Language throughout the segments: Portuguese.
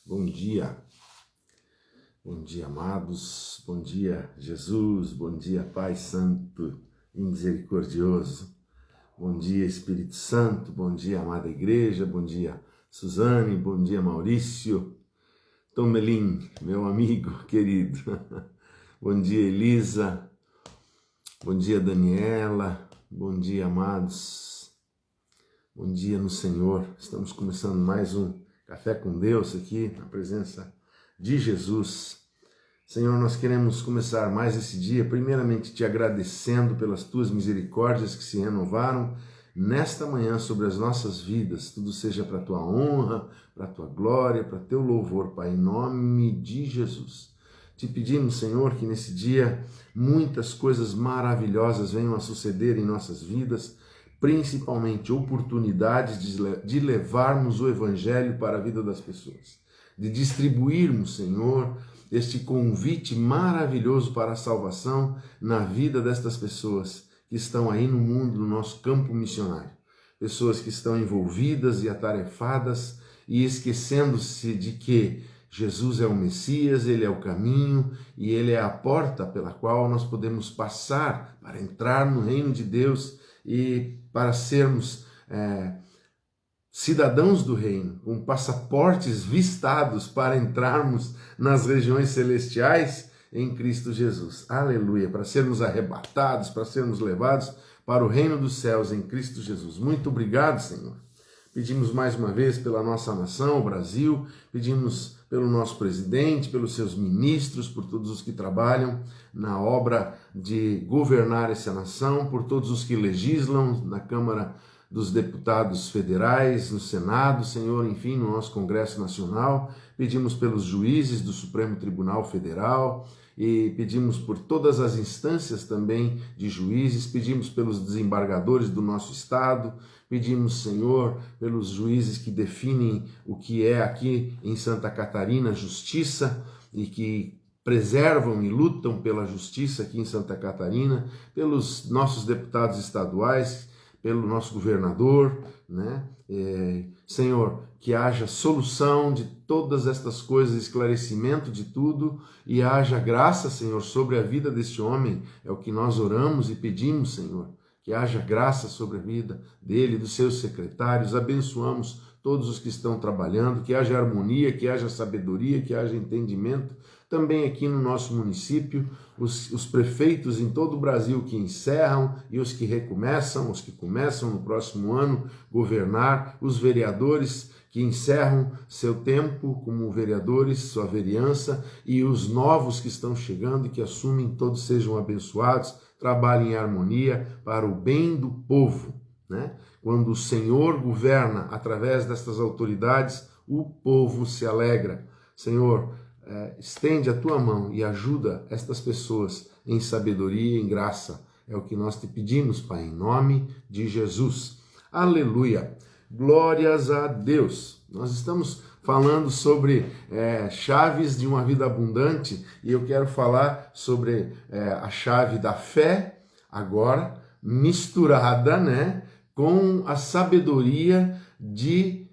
Bom dia, amados, bom dia, Jesus, bom dia, Pai Santo e Misericordioso, bom dia, Espírito Santo, bom dia, amada Igreja, bom dia, Suzane, bom dia, Maurício, Tomelin, meu amigo querido, bom dia, Elisa, bom dia, Daniela, bom dia, amados, bom dia no Senhor. Estamos começando mais um Café com Deus aqui, na presença de Jesus. Senhor, nós queremos começar mais esse dia, primeiramente te agradecendo pelas tuas misericórdias que se renovaram nesta manhã sobre as nossas vidas. Tudo seja para a tua honra, para a tua glória, para teu louvor, Pai, em nome de Jesus. Te pedimos, Senhor, que nesse dia muitas coisas maravilhosas venham a suceder em nossas vidas, principalmente oportunidades de levarmos o Evangelho para a vida das pessoas, de distribuirmos, Senhor, este convite maravilhoso para a salvação na vida destas pessoas que estão aí no mundo, no nosso campo missionário. Pessoas que estão envolvidas e atarefadas e esquecendo-se de que Jesus é o Messias, Ele é o caminho e Ele é a porta pela qual nós podemos passar para entrar no reino de Deus e para sermos cidadãos do reino, com passaportes vistados para entrarmos nas regiões celestiais em Cristo Jesus. Aleluia! Para sermos arrebatados, para sermos levados para o reino dos céus em Cristo Jesus. Muito obrigado, Senhor. Pedimos mais uma vez pela nossa nação, o Brasil, pedimos pelo nosso presidente, pelos seus ministros, por todos os que trabalham na obra de governar essa nação, por todos os que legislam na Câmara dos Deputados Federais, no Senado, Senhor, enfim, no nosso Congresso Nacional. Pedimos pelos juízes do Supremo Tribunal Federal e pedimos por todas as instâncias também de juízes, pedimos pelos desembargadores do nosso Estado, pedimos, Senhor, pelos juízes que definem o que é aqui em Santa Catarina justiça e que preservam e lutam pela justiça aqui em Santa Catarina, pelos nossos deputados estaduais, pelo nosso governador, né? Senhor, que haja solução de todas estas coisas, esclarecimento de tudo e haja graça, Senhor, sobre a vida deste homem, é o que nós oramos e pedimos, Senhor, que haja graça sobre a vida dele, dos seus secretários, abençoamos todos os que estão trabalhando, que haja harmonia, que haja sabedoria, que haja entendimento. Também aqui no nosso município, os prefeitos em todo o Brasil que encerram e os que recomeçam, os que começam no próximo ano governar, os vereadores que encerram seu tempo como vereadores, sua vereança, e os novos que estão chegando e que assumem, todos sejam abençoados, trabalhem em harmonia para o bem do povo, né? Quando o Senhor governa através destas autoridades, o povo se alegra. Senhor, estende a tua mão e ajuda estas pessoas em sabedoria e em graça. É o que nós te pedimos, Pai, em nome de Jesus. Aleluia! Glórias a Deus! Nós estamos falando sobre chaves de uma vida abundante e eu quero falar sobre a chave da fé, agora misturada, né, com a sabedoria de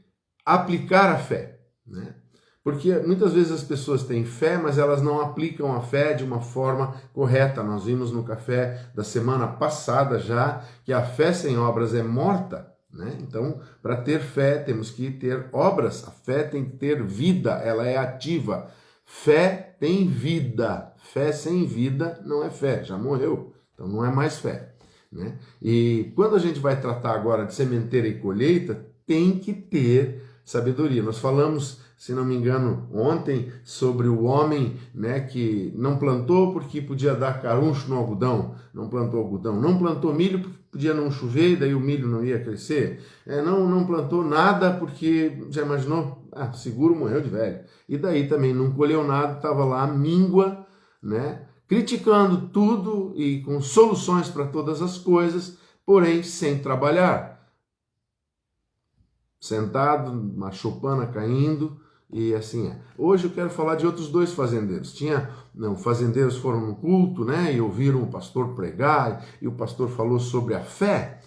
aplicar a fé, né? Porque muitas vezes as pessoas têm fé, mas elas não aplicam a fé de uma forma correta. Nós vimos no café da semana passada já que a fé sem obras é morta, né? Então, para ter fé, temos que ter obras. A fé tem que ter vida, ela é ativa. Fé tem vida. Fé sem vida não é fé, já morreu. Então, não é mais fé, né? E quando a gente vai tratar agora de sementeira e colheita, tem que ter sabedoria. Nós falamos, se não me engano, ontem sobre o homem, né, que não plantou porque podia dar caruncho no algodão, não plantou algodão, não plantou milho porque podia não chover e daí o milho não ia crescer, não plantou nada porque, já imaginou, seguro morreu de velho, e daí também não colheu nada, estava lá míngua, né, criticando tudo e com soluções para todas as coisas, porém sem trabalhar. Sentado, uma choupana caindo, e assim é. Hoje eu quero falar de outros dois fazendeiros. Fazendeiros foram no culto, né, e ouviram o pastor pregar, e o pastor falou sobre a fé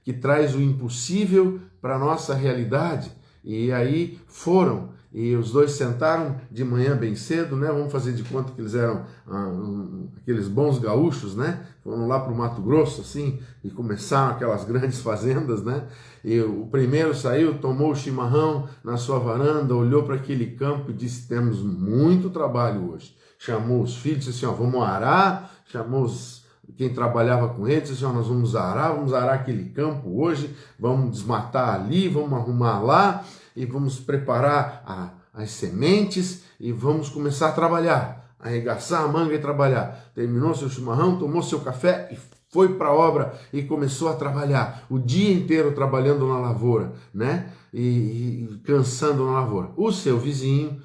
que traz o impossível para a nossa realidade. E aí foram E os dois sentaram de manhã bem cedo, né? Vamos fazer de conta que eles eram aqueles bons gaúchos, né? Foram lá para o Mato Grosso, assim, e começaram aquelas grandes fazendas, né? E o primeiro saiu, tomou o chimarrão na sua varanda, olhou para aquele campo e disse: temos muito trabalho hoje. Chamou os filhos, disse assim: ó, vamos arar. Chamou quem trabalhava com ele, disse assim: ó, nós vamos arar aquele campo hoje, vamos desmatar ali, vamos arrumar lá e vamos preparar as sementes e vamos começar a trabalhar, arregaçar a manga e trabalhar. Terminou seu chimarrão, tomou seu café e foi para a obra e começou a trabalhar o dia inteiro trabalhando na lavoura, né? E cansando na lavoura. O seu vizinho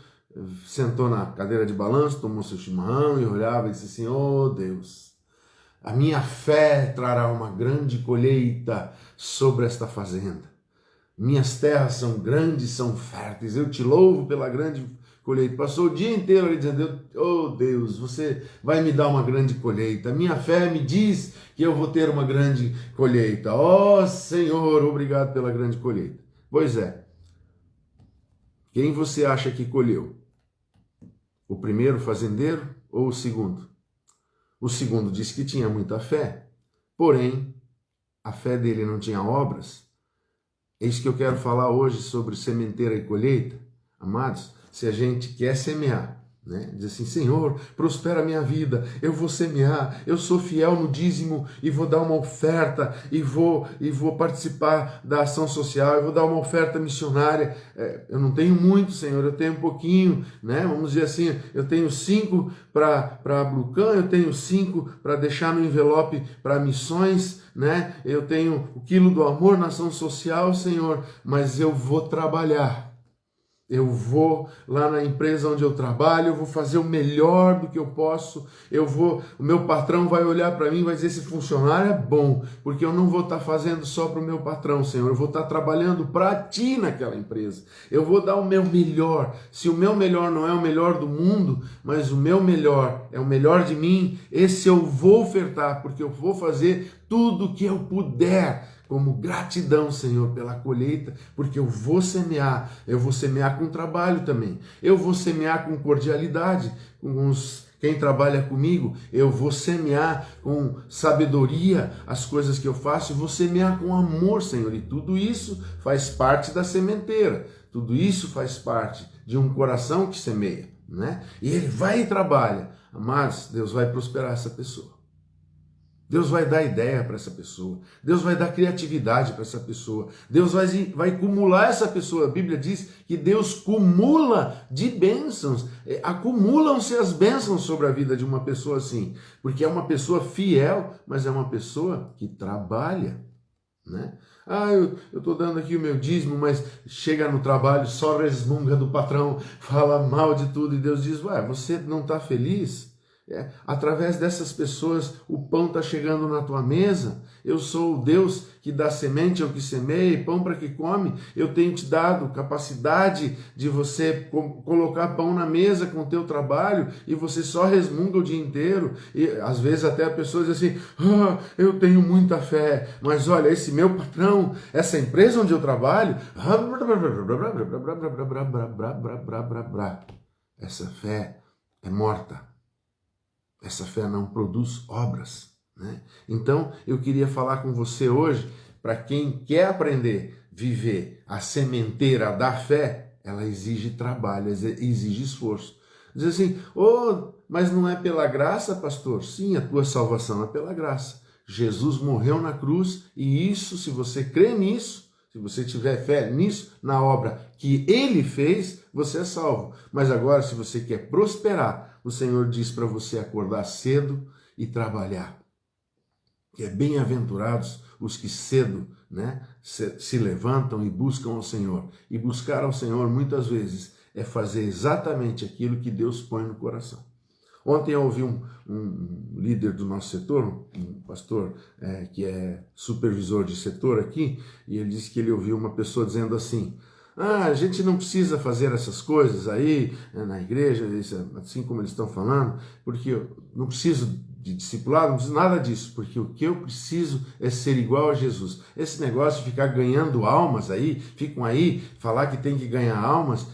sentou na cadeira de balanço, tomou seu chimarrão e olhava e disse assim: oh Deus, a minha fé trará uma grande colheita sobre esta fazenda. Minhas terras são grandes, são férteis, eu te louvo pela grande colheita. Passou o dia inteiro ali dizendo: oh Deus, você vai me dar uma grande colheita. Minha fé me diz que eu vou ter uma grande colheita. Oh Senhor, obrigado pela grande colheita. Pois é, quem você acha que colheu? O primeiro fazendeiro ou o segundo? O segundo disse que tinha muita fé, porém a fé dele não tinha obras. É isso que eu quero falar hoje sobre sementeira e colheita. Amados, se a gente quer semear, né? Diz assim: Senhor, prospera a minha vida, eu vou semear, eu sou fiel no dízimo e vou dar uma oferta e vou participar da ação social, eu vou dar uma oferta missionária. Eu não tenho muito, Senhor, eu tenho um pouquinho, né? Vamos dizer assim, eu tenho 5 para Blucan, eu tenho 5 para deixar no envelope para missões, né? Eu tenho o quilo do amor na ação social, Senhor, mas eu vou trabalhar. Eu vou lá na empresa onde eu trabalho, eu vou fazer o melhor do que eu posso, o meu patrão vai olhar para mim e vai dizer: esse funcionário é bom, porque eu não vou estar fazendo só para o meu patrão, Senhor, eu vou estar trabalhando para ti naquela empresa, eu vou dar o meu melhor. Se o meu melhor não é o melhor do mundo, mas o meu melhor é o melhor de mim, esse eu vou ofertar, porque eu vou fazer tudo o que eu puder, como gratidão, Senhor, pela colheita, porque eu vou semear com trabalho também, eu vou semear com cordialidade, quem trabalha comigo, eu vou semear com sabedoria as coisas que eu faço, eu vou semear com amor, Senhor, e tudo isso faz parte da sementeira, tudo isso faz parte de um coração que semeia, né? E ele vai e trabalha, mas Deus vai prosperar essa pessoa. Deus vai dar ideia para essa pessoa, Deus vai dar criatividade para essa pessoa, Deus vai cumular essa pessoa. A Bíblia diz que Deus cumula de bênçãos, acumulam-se as bênçãos sobre a vida de uma pessoa assim, porque é uma pessoa fiel, mas é uma pessoa que trabalha, né? Eu estou dando aqui o meu dízimo, mas chega no trabalho, só resmunga do patrão, fala mal de tudo, e Deus diz: você não está feliz? Através dessas pessoas o pão está chegando na tua mesa. Eu sou o Deus que dá semente ao que semeia e pão para que come. Eu tenho te dado capacidade de você colocar pão na mesa com o teu trabalho, e você só resmunga o dia inteiro. E às vezes até a pessoa diz assim: eu tenho muita fé, mas olha, esse meu patrão, essa empresa onde eu trabalho, essa fé é morta. Essa fé não produz obras, né? Então, eu queria falar com você hoje, para quem quer aprender a viver a sementeira da fé, ela exige trabalho, exige esforço. Diz assim: mas não é pela graça, pastor? Sim, a tua salvação é pela graça. Jesus morreu na cruz, e isso, se você crê nisso, se você tiver fé nisso, na obra que ele fez, você é salvo. Mas agora, se você quer prosperar, o Senhor diz para você acordar cedo e trabalhar. Que é bem-aventurados os que cedo, né, se levantam e buscam ao Senhor. E buscar ao Senhor, muitas vezes, é fazer exatamente aquilo que Deus põe no coração. Ontem eu ouvi um líder do nosso setor, um pastor que é supervisor de setor aqui, e ele disse que ele ouviu uma pessoa dizendo assim: a gente não precisa fazer essas coisas aí na igreja, assim como eles estão falando, porque eu não preciso de discipulado, não preciso nada disso, porque o que eu preciso é ser igual a Jesus. Esse negócio de ficar ganhando almas aí, ficam aí, falar que tem que ganhar almas,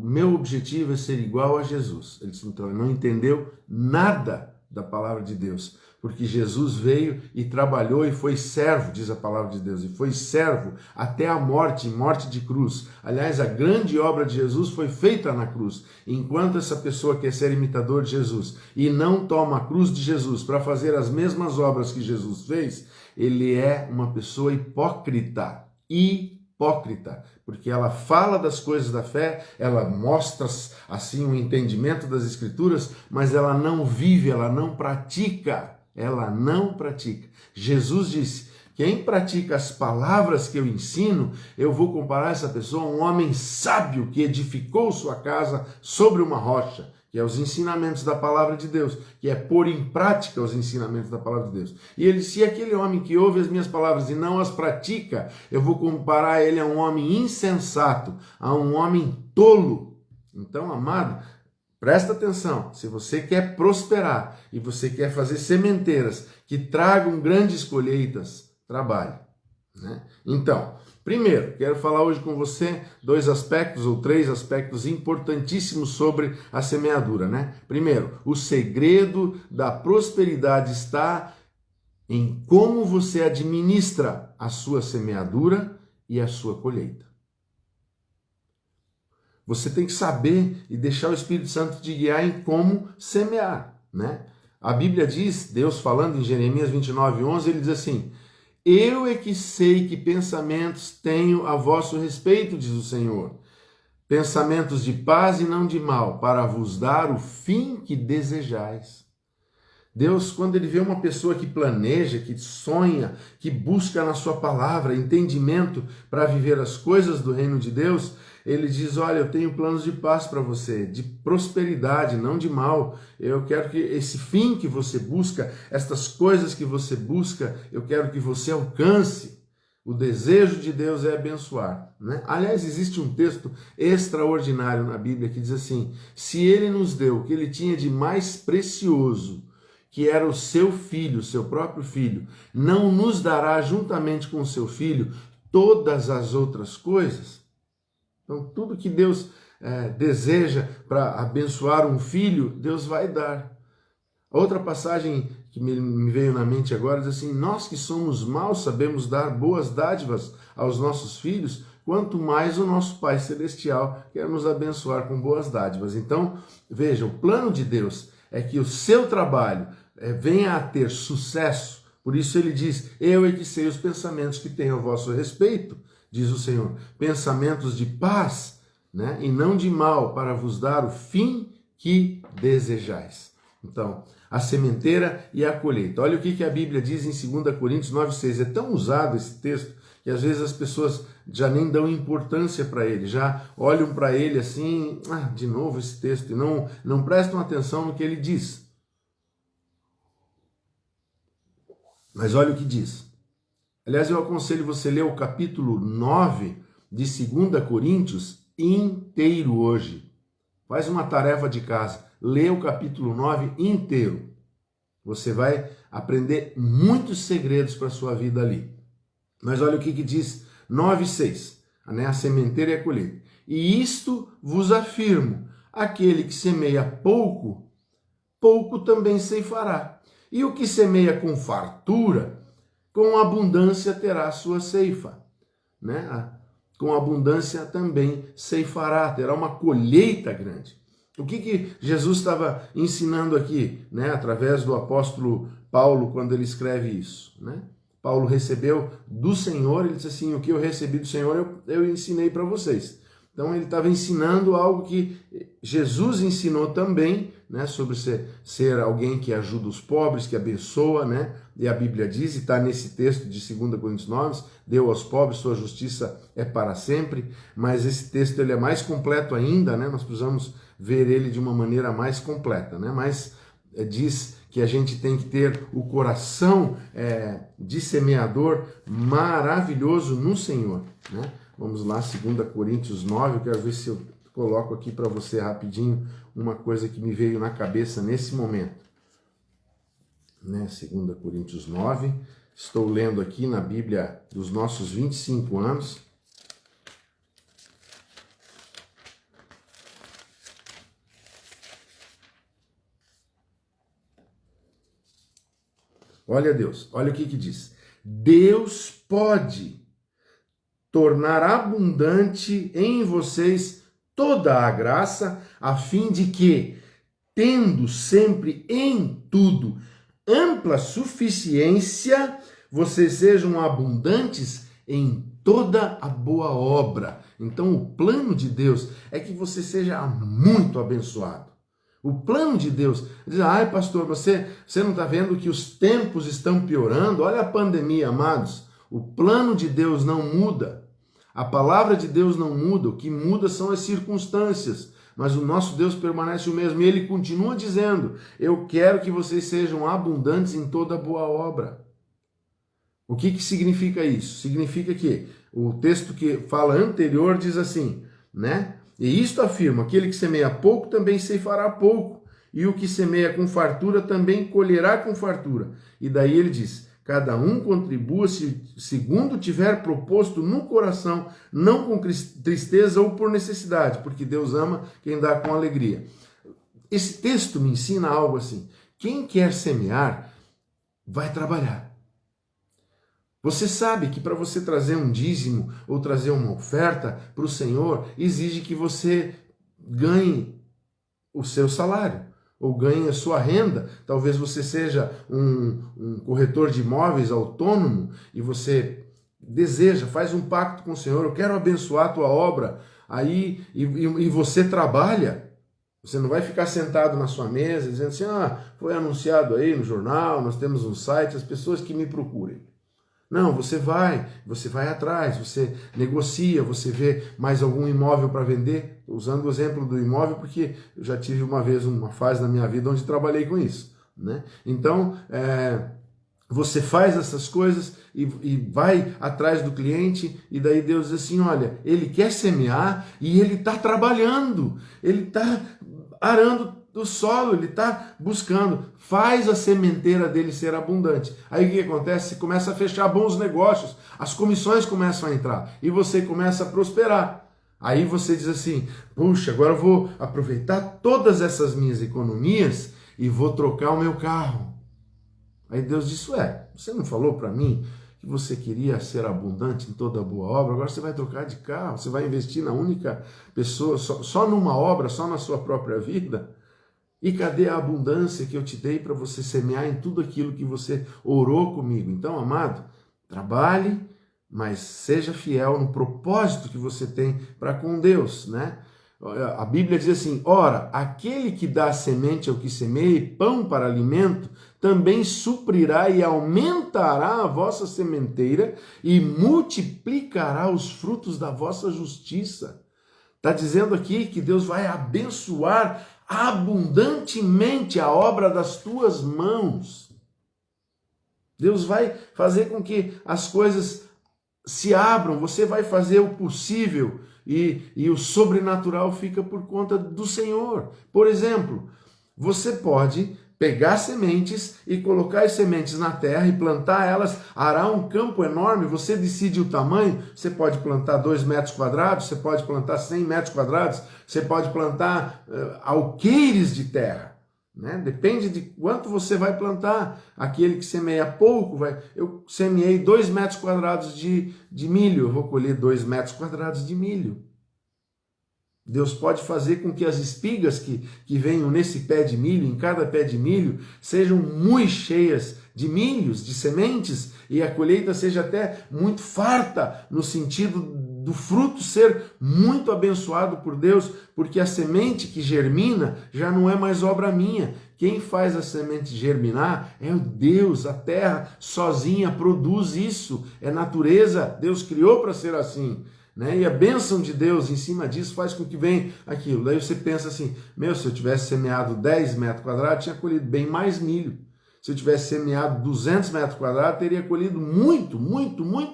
meu objetivo é ser igual a Jesus. Ele então não entendeu nada da palavra de Deus, porque Jesus veio e trabalhou e foi servo, diz a palavra de Deus, e foi servo até a morte, morte de cruz. Aliás, a grande obra de Jesus foi feita na cruz. Enquanto essa pessoa quer ser imitador de Jesus e não toma a cruz de Jesus para fazer as mesmas obras que Jesus fez, ele é uma pessoa hipócrita. Hipócrita, porque ela fala das coisas da fé, ela mostra assim o entendimento das Escrituras, mas ela não vive, ela não pratica. Ela não pratica. Jesus disse: quem pratica as palavras que eu ensino, eu vou comparar essa pessoa a um homem sábio que edificou sua casa sobre uma rocha, que é os ensinamentos da palavra de Deus, que é pôr em prática os ensinamentos da palavra de Deus. E ele disse: se aquele homem que ouve as minhas palavras e não as pratica, eu vou comparar ele a um homem insensato, a um homem tolo. Então, amado, presta atenção, se você quer prosperar e você quer fazer sementeiras que tragam grandes colheitas, trabalhe, né? Então, primeiro, quero falar hoje com você 2 aspectos ou 3 aspectos importantíssimos sobre a semeadura, né? Primeiro, o segredo da prosperidade está em como você administra a sua semeadura e a sua colheita. Você tem que saber e deixar o Espírito Santo te guiar em como semear, né? A Bíblia diz, Deus falando em Jeremias 29:11, ele diz assim: eu é que sei que pensamentos tenho a vosso respeito, diz o Senhor, pensamentos de paz e não de mal, para vos dar o fim que desejais. Deus, quando ele vê uma pessoa que planeja, que sonha, que busca na sua palavra entendimento para viver as coisas do reino de Deus, ele diz: olha, eu tenho planos de paz para você, de prosperidade, não de mal. Eu quero que esse fim que você busca, estas coisas que você busca, eu quero que você alcance. O desejo de Deus é abençoar, né? Aliás, existe um texto extraordinário na Bíblia que diz assim: se ele nos deu o que ele tinha de mais precioso, que era o seu filho, seu próprio filho, não nos dará juntamente com o seu filho todas as outras coisas? Então, tudo que Deus deseja para abençoar um filho, Deus vai dar. Outra passagem que me veio na mente agora diz assim: nós que somos maus sabemos dar boas dádivas aos nossos filhos, quanto mais o nosso Pai Celestial quer nos abençoar com boas dádivas. Então, veja, o plano de Deus é que o seu trabalho venha a ter sucesso. Por isso ele diz: eu é que sei os pensamentos que tenho a vosso respeito, diz o Senhor, pensamentos de paz, né, e não de mal, para vos dar o fim que desejais. Então, a sementeira e a colheita. Olha o que a Bíblia diz em 2 Coríntios 9,6. É tão usado esse texto que às vezes as pessoas já nem dão importância para ele, já olham para ele assim: de novo esse texto, e não prestam atenção no que ele diz. Mas olha o que diz. Aliás, eu aconselho você ler o capítulo 9 de 2 Coríntios inteiro hoje. Faz uma tarefa de casa, lê o capítulo 9 inteiro. Você vai aprender muitos segredos para a sua vida ali. Mas olha o que diz 9,6, né? A sementeira e a colheita. E isto vos afirmo: aquele que semeia pouco, pouco também ceifará. E o que semeia com fartura, com abundância terá a sua ceifa, né? Com abundância também ceifará, terá uma colheita grande. O que Jesus estava ensinando aqui, né? Através do apóstolo Paulo, quando ele escreve isso, né? Paulo recebeu do Senhor, ele disse assim: o que eu recebi do Senhor eu ensinei para vocês. Então ele estava ensinando algo que Jesus ensinou também, né, sobre ser alguém que ajuda os pobres, que abençoa, né? E a Bíblia diz, e está nesse texto de 2 Coríntios 9, deu aos pobres, sua justiça é para sempre. Mas esse texto ele é mais completo ainda, né? Nós precisamos ver ele de uma maneira mais completa, né? Mas diz que a gente tem que ter o coração de semeador maravilhoso no Senhor, né? Vamos lá, 2 Coríntios 9, eu quero ver se eu coloco aqui para você rapidinho uma coisa que me veio na cabeça nesse momento. Né? 2 Coríntios 9, estou lendo aqui na Bíblia dos nossos 25 anos. Olha Deus, olha o que diz. Deus pode tornar abundante em vocês toda a graça, a fim de que, tendo sempre em tudo ampla suficiência, vocês sejam abundantes em toda a boa obra. Então, o plano de Deus é que você seja muito abençoado. O plano de Deus diz, ai pastor, você não está vendo que os tempos estão piorando? Olha a pandemia, amados. O plano de Deus não muda. A palavra de Deus não muda. O que muda são as circunstâncias. Mas o nosso Deus permanece o mesmo. E Ele continua dizendo, eu quero que vocês sejam abundantes em toda boa obra. O que significa isso? Significa que o texto que fala anterior diz assim, né? E isto afirma, aquele que semeia pouco também ceifará pouco, e o que semeia com fartura também colherá com fartura. E daí ele diz, cada um contribua segundo tiver proposto no coração, não com tristeza ou por necessidade, porque Deus ama quem dá com alegria. Esse texto me ensina algo assim, quem quer semear, vai trabalhar. Você sabe que para você trazer um dízimo ou trazer uma oferta para o Senhor, exige que você ganhe o seu salário ou ganhe a sua renda. Talvez você seja um corretor de imóveis autônomo e você deseja, faz um pacto com o Senhor, eu quero abençoar a tua obra, aí e você trabalha. Você não vai ficar sentado na sua mesa dizendo assim, foi anunciado aí no jornal, nós temos um site, as pessoas que me procurem. Não, você vai atrás, você negocia, você vê mais algum imóvel para vender, usando o exemplo do imóvel, porque eu já tive uma vez uma fase na minha vida onde trabalhei com isso, né? Então, você faz essas coisas e vai atrás do cliente, e daí Deus diz assim, olha, ele quer semear e ele está trabalhando, ele está arando do solo, ele está buscando, faz a sementeira dele ser abundante. Aí o que acontece? Você começa a fechar bons negócios, as comissões começam a entrar e você começa a prosperar. Aí você diz assim, puxa, agora eu vou aproveitar todas essas minhas economias e vou trocar o meu carro. Aí Deus diz, você não falou para mim que você queria ser abundante em toda boa obra, agora você vai trocar de carro, você vai investir na única pessoa, só numa obra, só na sua própria vida? E cadê a abundância que eu te dei para você semear em tudo aquilo que você orou comigo? Então, amado, trabalhe, mas seja fiel no propósito que você tem para com Deus, né? A Bíblia diz assim, ora, aquele que dá semente ao que semeia e pão para alimento, também suprirá e aumentará a vossa sementeira e multiplicará os frutos da vossa justiça. Está dizendo aqui que Deus vai abençoar abundantemente a obra das tuas mãos. Deus vai fazer com que as coisas se abram, você vai fazer o possível e o sobrenatural fica por conta do Senhor. Por exemplo, você pode pegar sementes e colocar as sementes na terra e plantar elas, arar um campo enorme, você decide o tamanho, você pode plantar 2 metros quadrados, você pode plantar 100 metros quadrados, você pode plantar alqueires de terra, né? Depende de quanto você vai plantar. Aquele que semeia pouco, eu semeei 2 metros quadrados de milho, eu vou colher 2 metros quadrados de milho. Deus pode fazer com que as espigas que venham nesse pé de milho, em cada pé de milho, sejam muito cheias de milhos, de sementes, e a colheita seja até muito farta, no sentido do fruto ser muito abençoado por Deus, porque a semente que germina já não é mais obra minha. Quem faz a semente germinar é o Deus, a terra sozinha produz isso, é natureza, Deus criou para ser assim. Né? E a bênção de Deus em cima disso faz com que venha aquilo. Daí você pensa assim, se eu tivesse semeado 10 metros quadrados, tinha colhido bem mais milho. Se eu tivesse semeado 200 metros quadrados, teria colhido muito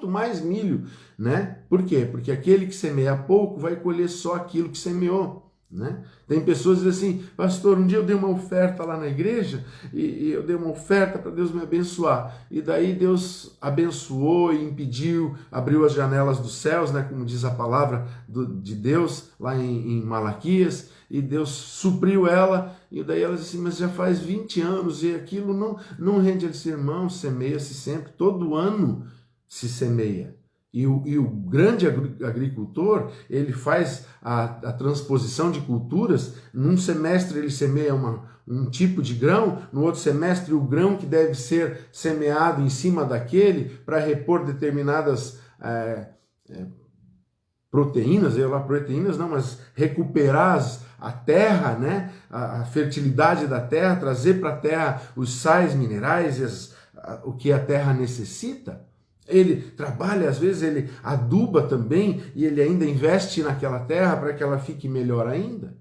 mais milho, né? Por quê? Porque aquele que semeia pouco vai colher só aquilo que semeou, né? Tem pessoas que dizem assim, pastor, um dia eu dei uma oferta lá na igreja e eu dei uma oferta para Deus me abençoar. E daí Deus abençoou e impediu, abriu as janelas dos céus, né? Como diz a palavra de Deus lá em Malaquias, e Deus supriu ela, e daí ela disse assim, mas já faz 20 anos e aquilo não rende. Ele disse, irmão, semeia-se sempre, todo ano se semeia. E o grande agricultor, ele faz a transposição de culturas. Num semestre ele semeia um tipo de grão, no outro semestre o grão que deve ser semeado em cima daquele para repor determinadas proteínas, proteínas não, mas recuperar a terra, né? A fertilidade da terra, trazer para a terra os sais minerais, o que a terra necessita. Ele trabalha, às vezes ele aduba também e ele ainda investe naquela terra para que ela fique melhor ainda.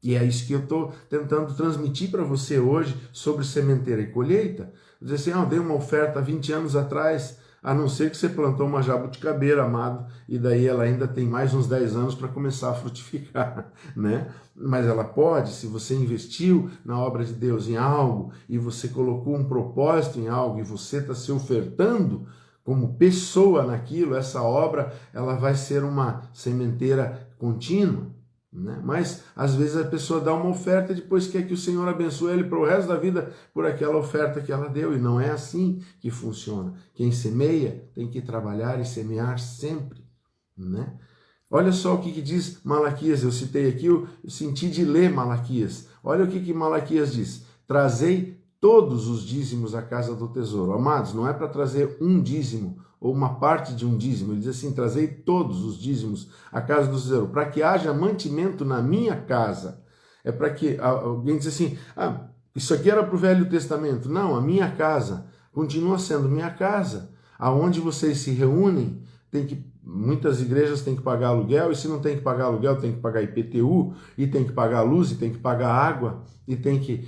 E é isso que eu estou tentando transmitir para você hoje sobre sementeira e colheita. Dizer assim, eu dei uma oferta 20 anos atrás, a não ser que você plantou uma jabuticabeira, amado, e daí ela ainda tem mais uns 10 anos para começar a frutificar, né? Mas ela pode, se você investiu na obra de Deus em algo, e você colocou um propósito em algo, e você está se ofertando como pessoa naquilo, essa obra ela vai ser uma sementeira contínua, né? Mas às vezes a pessoa dá uma oferta e depois quer que o Senhor abençoe ele para o resto da vida por aquela oferta que ela deu, e não é assim que funciona. Quem semeia tem que trabalhar e semear sempre, né? Olha só o que diz Malaquias. Eu citei aqui, eu senti de ler Malaquias. Olha o que Malaquias diz: trazei todos os dízimos à casa do tesouro. Amados, não é para trazer um dízimo ou uma parte de um dízimo. Ele diz assim, trazei todos os dízimos à casa do tesouro, para que haja mantimento na minha casa. É para que alguém diz assim, isso aqui era para o Velho Testamento. Não, a minha casa continua sendo minha casa. Aonde vocês se reúnem, muitas igrejas têm que pagar aluguel, e se não tem que pagar aluguel, tem que pagar IPTU, e tem que pagar luz, e tem que pagar água, e tem que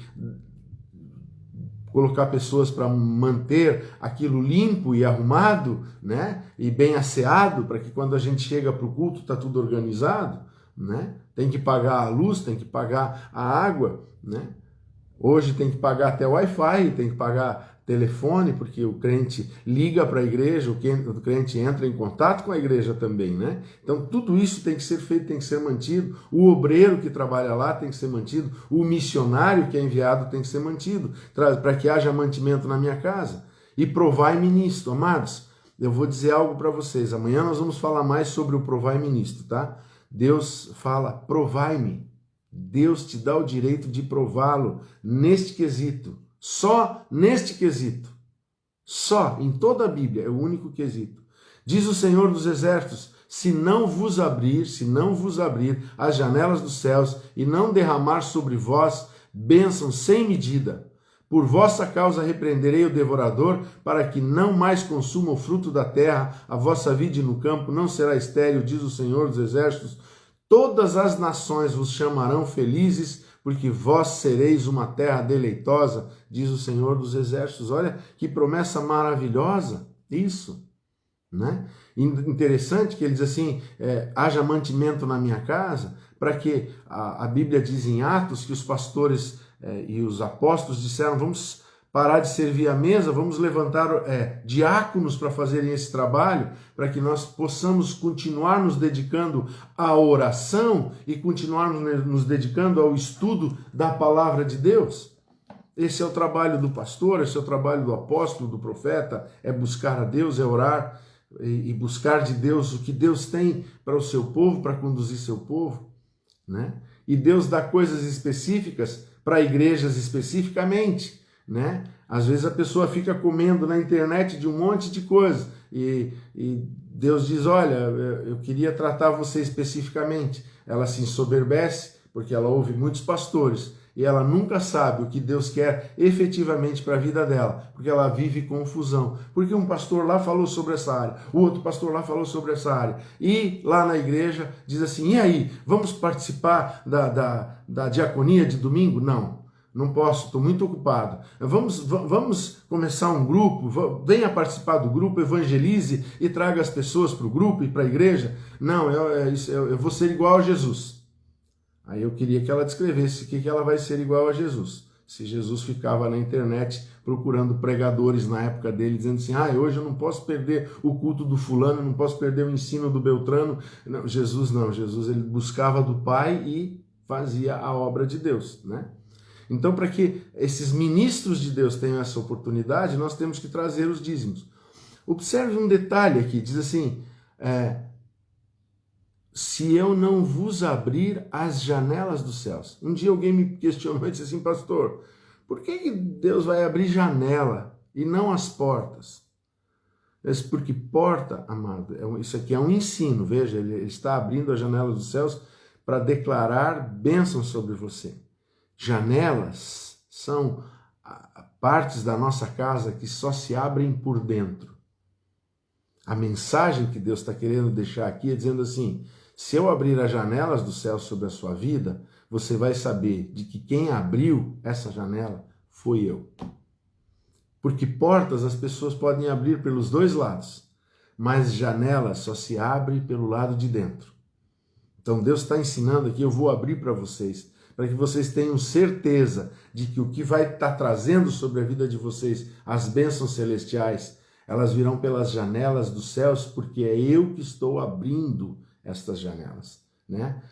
colocar pessoas para manter aquilo limpo e arrumado, né? E bem asseado, para que quando a gente chega para o culto está tudo organizado, né? Tem que pagar a luz, tem que pagar a água, né? Hoje tem que pagar até Wi-Fi, tem que pagar telefone, porque o crente liga para a igreja, o crente entra em contato com a igreja também, né? Então tudo isso tem que ser feito, tem que ser mantido. O obreiro que trabalha lá tem que ser mantido. O missionário que é enviado tem que ser mantido, para que haja mantimento na minha casa. E provai-me nisto, amados. Eu vou dizer algo para vocês. Amanhã nós vamos falar mais sobre o provai-me nisto, tá? Deus fala, provai-me. Deus te dá o direito de prová-lo neste quesito. Só neste quesito. Só, em toda a Bíblia, é o único quesito. Diz o Senhor dos Exércitos, se não vos abrir as janelas dos céus e não derramar sobre vós bênção sem medida, por vossa causa repreenderei o devorador, para que não mais consuma o fruto da terra, a vossa vide no campo não será estéril, diz o Senhor dos Exércitos. Todas as nações vos chamarão felizes, porque vós sereis uma terra deleitosa, diz o Senhor dos Exércitos. Olha que promessa maravilhosa isso, né? Interessante que ele diz assim, haja mantimento na minha casa, para que a Bíblia diz em Atos que os pastores e os apóstolos disseram, vamos parar de servir à mesa, vamos levantar diáconos para fazerem esse trabalho, para que nós possamos continuar nos dedicando à oração e continuarmos nos dedicando ao estudo da palavra de Deus. Esse é o trabalho do pastor, esse é o trabalho do apóstolo, do profeta, é buscar a Deus, é orar e buscar de Deus o que Deus tem para o seu povo, para conduzir seu povo, né? E Deus dá coisas específicas para igrejas especificamente, né? Às vezes a pessoa fica comendo na internet de um monte de coisa e Deus diz, olha, eu queria tratar você especificamente. Ela se ensoberbece porque ela ouve muitos pastores e ela nunca sabe o que Deus quer efetivamente para a vida dela, porque ela vive confusão. Porque um pastor lá falou sobre essa área, o outro pastor lá falou sobre essa área, e lá na igreja diz assim, e aí, vamos participar da diaconia de domingo? Não. não posso, estou muito ocupado. Vamos começar um grupo, venha participar do grupo, evangelize e traga as pessoas para o grupo e para a igreja. Não, eu vou ser igual a Jesus. Aí eu queria que ela descrevesse o que ela vai ser igual a Jesus. Se Jesus ficava na internet procurando pregadores na época dele, dizendo assim, hoje eu não posso perder o culto do fulano, não posso perder o ensino do Beltrano. Não, Jesus ele buscava do Pai e fazia a obra de Deus, né? Então, para que esses ministros de Deus tenham essa oportunidade, nós temos que trazer os dízimos. Observe um detalhe aqui, diz assim, se eu não vos abrir as janelas dos céus. Um dia alguém me questionou e disse assim, pastor, por que Deus vai abrir janela e não as portas? Porque porta, amado, isso aqui é um ensino, veja, ele está abrindo as janelas dos céus para declarar bênção sobre você. Janelas são partes da nossa casa que só se abrem por dentro. A mensagem que Deus está querendo deixar aqui é dizendo assim, se eu abrir as janelas do céu sobre a sua vida, você vai saber de que quem abriu essa janela foi eu. Porque portas as pessoas podem abrir pelos dois lados, mas janelas só se abre pelo lado de dentro. Então Deus está ensinando aqui, eu vou abrir para vocês, para que vocês tenham certeza de que o que vai estar trazendo sobre a vida de vocês, as bênçãos celestiais, elas virão pelas janelas dos céus, porque é eu que estou abrindo estas janelas, né?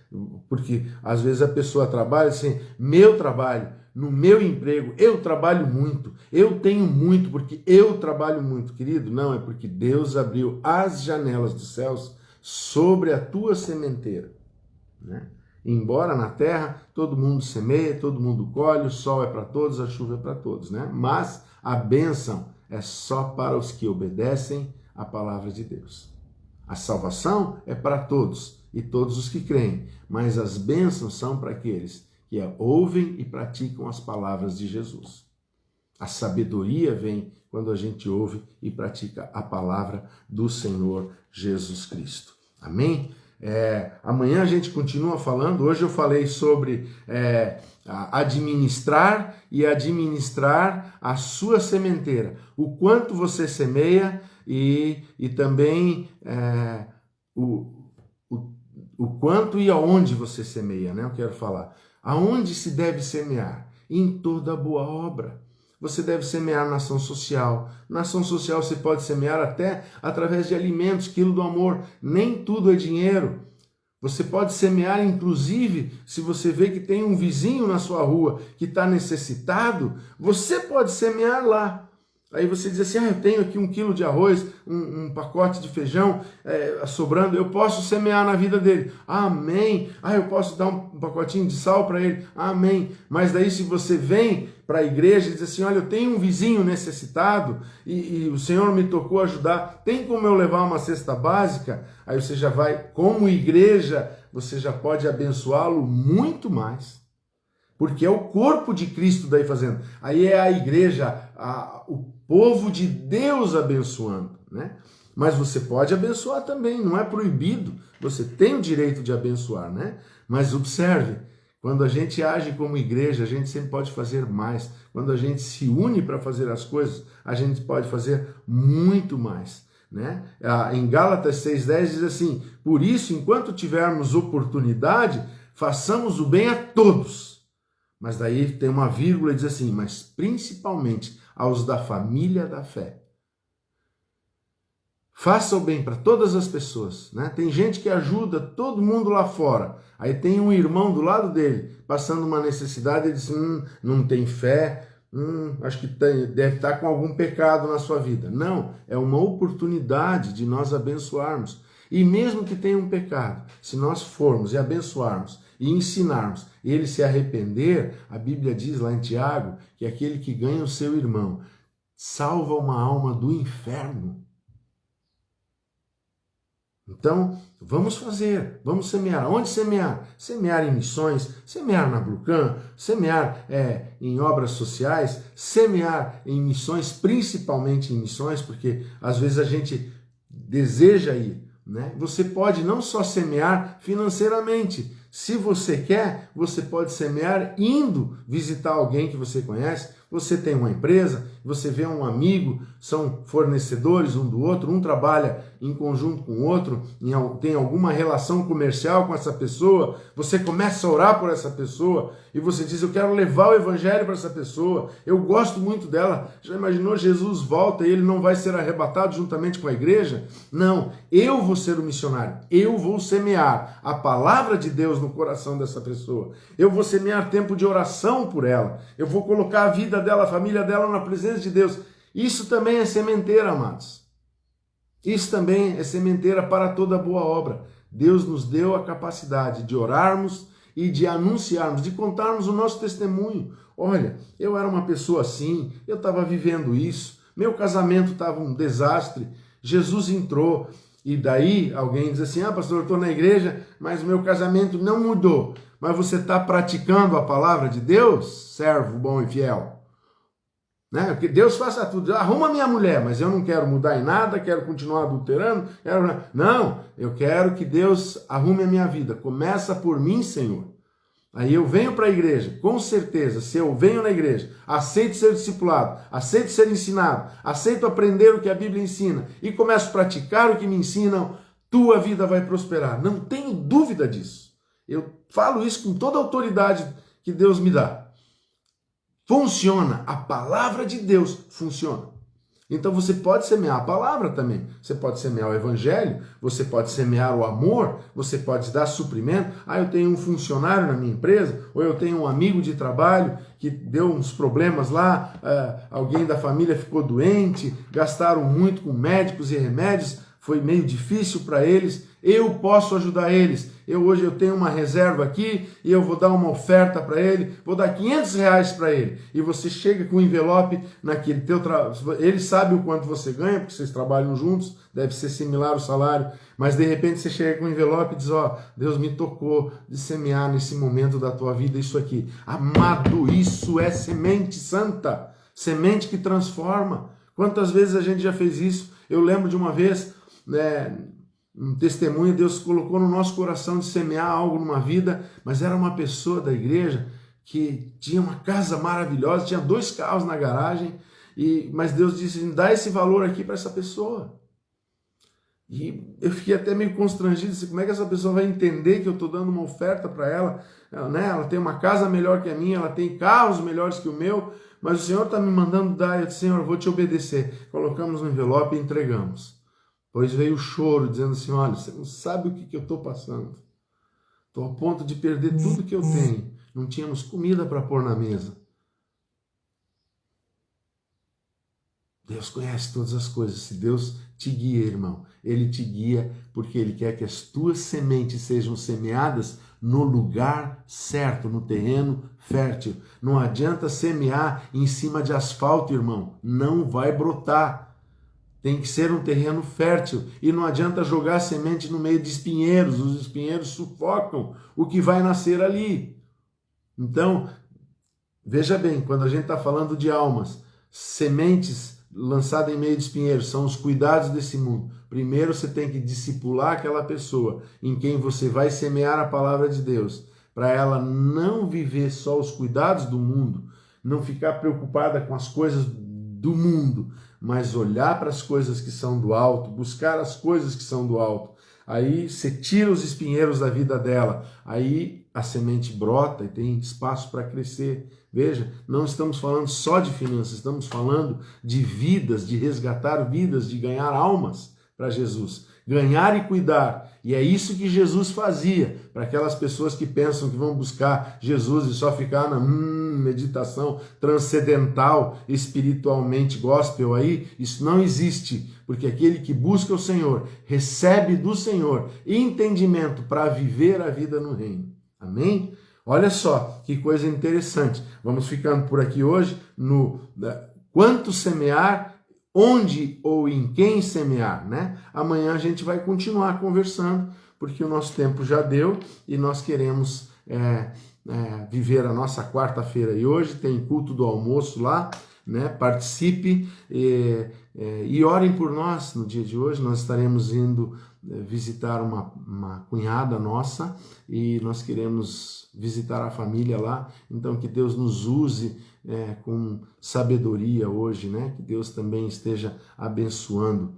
Porque às vezes a pessoa trabalha assim, meu trabalho, no meu emprego, eu trabalho muito, eu tenho muito, porque eu trabalho muito, querido. Não, é porque Deus abriu as janelas dos céus sobre a tua sementeira, né? Embora na terra todo mundo semeia, todo mundo colhe, o sol é para todos, a chuva é para todos, né? Mas a bênção é só para os que obedecem à palavra de Deus. A salvação é para todos e todos os que creem, mas as bênçãos são para aqueles que ouvem e praticam as palavras de Jesus. A sabedoria vem quando a gente ouve e pratica a palavra do Senhor Jesus Cristo. Amém? Amanhã a gente continua falando. Hoje eu falei sobre administrar e administrar a sua sementeira. O quanto você semeia e também o quanto e aonde você semeia, né? Eu quero falar. Aonde se deve semear? Em toda boa obra. Você deve semear na ação social. Na ação social você pode semear até através de alimentos, quilo do amor. Nem tudo é dinheiro. Você pode semear, inclusive, se você vê que tem um vizinho na sua rua que está necessitado, você pode semear lá. Aí você diz assim, eu tenho aqui 1 quilo de arroz, um pacote de feijão sobrando, eu posso semear na vida dele. Amém. Eu posso dar um pacotinho de sal para ele. Amém. Mas daí se você vem para a igreja e diz assim, olha, eu tenho um vizinho necessitado e o Senhor me tocou ajudar, tem como eu levar uma cesta básica? Aí você já vai, como igreja, você já pode abençoá-lo muito mais. Porque é o corpo de Cristo daí fazendo. Aí é a igreja, o povo de Deus abençoando, né? Mas você pode abençoar também, não é proibido. Você tem o direito de abençoar, né? Mas observe, quando a gente age como igreja, a gente sempre pode fazer mais. Quando a gente se une para fazer as coisas, a gente pode fazer muito mais, né? Em Gálatas 6,10 diz assim, por isso, enquanto tivermos oportunidade, façamos o bem a todos. Mas daí tem uma vírgula e diz assim, mas principalmente aos da família da fé. Faça o bem para todas as pessoas, né? Tem gente que ajuda todo mundo lá fora. Aí tem um irmão do lado dele, passando uma necessidade e diz, não tem fé, acho que deve estar com algum pecado na sua vida. Não, é uma oportunidade de nós abençoarmos. E mesmo que tenha um pecado, se nós formos e abençoarmos e ensinarmos, e ele se arrepender, a Bíblia diz lá em Tiago, que aquele que ganha o seu irmão salva uma alma do inferno. Então, vamos fazer, vamos semear. Onde semear? Semear em missões, semear na Blucan, semear em obras sociais, semear em missões, principalmente em missões, porque às vezes a gente deseja ir, né? Você pode não só semear financeiramente, Se você quer, você pode semear indo visitar alguém que você conhece. Você tem uma empresa, você vê um amigo, são fornecedores um do outro, um trabalha em conjunto com o outro, tem alguma relação comercial com essa pessoa, você começa a orar por essa pessoa e você diz, eu quero levar o evangelho para essa pessoa, eu gosto muito dela. Já imaginou, Jesus volta e ele não vai ser arrebatado juntamente com a igreja? Não, eu vou ser o missionário, eu vou semear a palavra de Deus no coração dessa pessoa, eu vou semear tempo de oração por ela, eu vou colocar a vida dela, a família dela na presença de Deus. Isso também é sementeira, amados. Isso também é sementeira para toda boa obra. Deus nos deu a capacidade de orarmos e de anunciarmos, de contarmos o nosso testemunho. Olha, eu era uma pessoa assim, eu estava vivendo isso, meu casamento estava um desastre, Jesus entrou. E daí alguém diz assim, pastor, eu estou na igreja, mas o meu casamento não mudou. Mas você está praticando a palavra de Deus, servo bom e fiel? Né? Que Deus faça tudo, arruma minha mulher, mas eu não quero mudar em nada, quero continuar adulterando, não, eu quero que Deus arrume a minha vida, começa por mim, Senhor. Aí eu venho para a igreja, com certeza, se eu venho na igreja, aceito ser discipulado, aceito ser ensinado, aceito aprender o que a Bíblia ensina e começo a praticar o que me ensinam, tua vida vai prosperar, não tenho dúvida disso. Eu falo isso com toda a autoridade que Deus me dá. Funciona, a palavra de Deus funciona. Então você pode semear a palavra também, você pode semear o evangelho, você pode semear o amor, você pode dar suprimento. Eu tenho um funcionário na minha empresa, ou eu tenho um amigo de trabalho que deu uns problemas lá, alguém da família ficou doente, gastaram muito com médicos e remédios, foi meio difícil para eles, eu posso ajudar eles. Hoje eu tenho uma reserva aqui e eu vou dar uma oferta para ele, vou dar R$500 para ele. E você chega com um envelope naquele teu ele sabe o quanto você ganha, porque vocês trabalham juntos, deve ser similar o salário, mas de repente você chega com um envelope e diz, Deus me tocou de semear nesse momento da tua vida isso aqui. Amado, isso é semente santa, semente que transforma. Quantas vezes a gente já fez isso? Eu lembro de uma vez, um testemunho, Deus colocou no nosso coração de semear algo numa vida, mas era uma pessoa da igreja que tinha uma casa maravilhosa, tinha 2 carros na garagem, mas Deus disse, dá esse valor aqui para essa pessoa. E eu fiquei até meio constrangido, disse, como é que essa pessoa vai entender que eu estou dando uma oferta para ela, né? Ela tem uma casa melhor que a minha, ela tem carros melhores que o meu, mas o Senhor está me mandando dar, eu disse, Senhor, eu vou te obedecer. Colocamos no envelope e entregamos. Pois veio o choro, dizendo assim, olha, você não sabe o que eu estou passando. Estou a ponto de perder tudo que eu tenho. Não tínhamos comida para pôr na mesa. Deus conhece todas as coisas. Se Deus te guia, irmão, Ele te guia porque Ele quer que as tuas sementes sejam semeadas no lugar certo, no terreno fértil. Não adianta semear em cima de asfalto, irmão. Não vai brotar. Tem que ser um terreno fértil e não adianta jogar semente no meio de espinheiros, os espinheiros sufocam o que vai nascer ali. Então, veja bem, quando a gente está falando de almas, sementes lançadas em meio de espinheiros são os cuidados desse mundo. Primeiro você tem que discipular aquela pessoa em quem você vai semear a palavra de Deus, para ela não viver só os cuidados do mundo, não ficar preocupada com as coisas do mundo, mas olhar para as coisas que são do alto, buscar as coisas que são do alto. Aí você tira os espinheiros da vida dela, aí a semente brota e tem espaço para crescer. Veja, não estamos falando só de finanças, estamos falando de vidas, de resgatar vidas, de ganhar almas para Jesus. Ganhar e cuidar. E é isso que Jesus fazia para aquelas pessoas que pensam que vão buscar Jesus e só ficar na meditação transcendental, espiritualmente gospel aí. Isso não existe, porque aquele que busca o Senhor recebe do Senhor entendimento para viver a vida no reino. Amém? Olha só que coisa interessante. Vamos ficando por aqui hoje no quanto semear, onde ou em quem semear, né? Amanhã a gente vai continuar conversando, porque o nosso tempo já deu e nós queremos viver a nossa quarta-feira. E hoje tem culto do almoço lá né? Participe e orem por nós no dia de hoje. Nós estaremos indo visitar uma cunhada nossa e nós queremos visitar a família lá. Então que Deus nos use com sabedoria hoje, né? Que Deus também esteja abençoando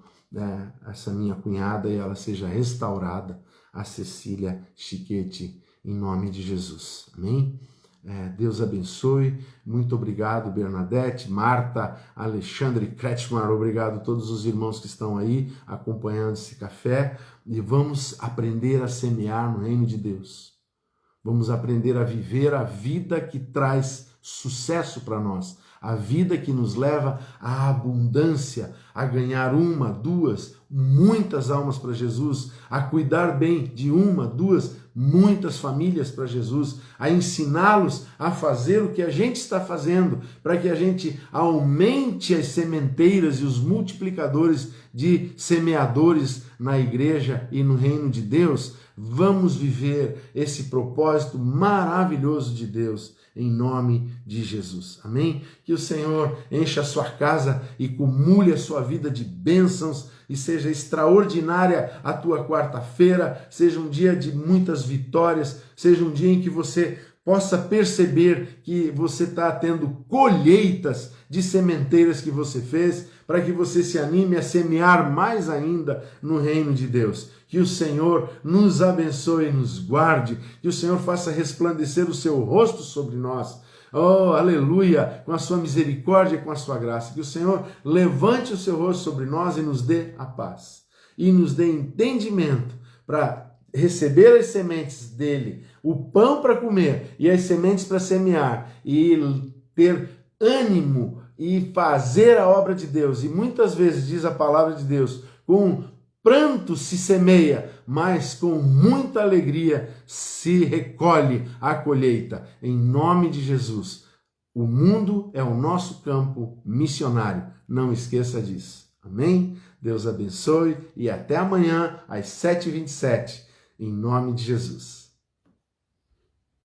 essa minha cunhada e ela seja restaurada, a Cecília Chiquete, em nome de Jesus. Amém? Deus abençoe. Muito obrigado, Bernadette, Marta, Alexandre Kretschmar. Obrigado a todos os irmãos que estão aí acompanhando esse café. E vamos aprender a semear no reino de Deus. Vamos aprender a viver a vida que traz sucesso para nós. A vida que nos leva à abundância, a ganhar uma, duas, muitas almas para Jesus, a cuidar bem de uma, duas, muitas famílias para Jesus, a ensiná-los a fazer o que a gente está fazendo, para que a gente aumente as sementeiras e os multiplicadores de semeadores na igreja e no reino de Deus. Vamos viver esse propósito maravilhoso de Deus, em nome de Jesus. Amém? Que o Senhor encha a sua casa e cumule a sua vida de bênçãos e seja extraordinária a tua quarta-feira, seja um dia de muitas vitórias, seja um dia em que você possa perceber que você está tendo colheitas de sementeiras que você fez, para que você se anime a semear mais ainda no reino de Deus. Que o Senhor nos abençoe e nos guarde, que o Senhor faça resplandecer o seu rosto sobre nós. Oh, aleluia, com a sua misericórdia e com a sua graça. Que o Senhor levante o seu rosto sobre nós e nos dê a paz. E nos dê entendimento para receber as sementes dele, o pão para comer e as sementes para semear e ter ânimo e fazer a obra de Deus. E muitas vezes diz a palavra de Deus, com pranto se semeia, mas com muita alegria se recolhe a colheita. Em nome de Jesus. O mundo é o nosso campo missionário. Não esqueça disso. Amém? Deus abençoe e até amanhã às 7h27. Em nome de Jesus.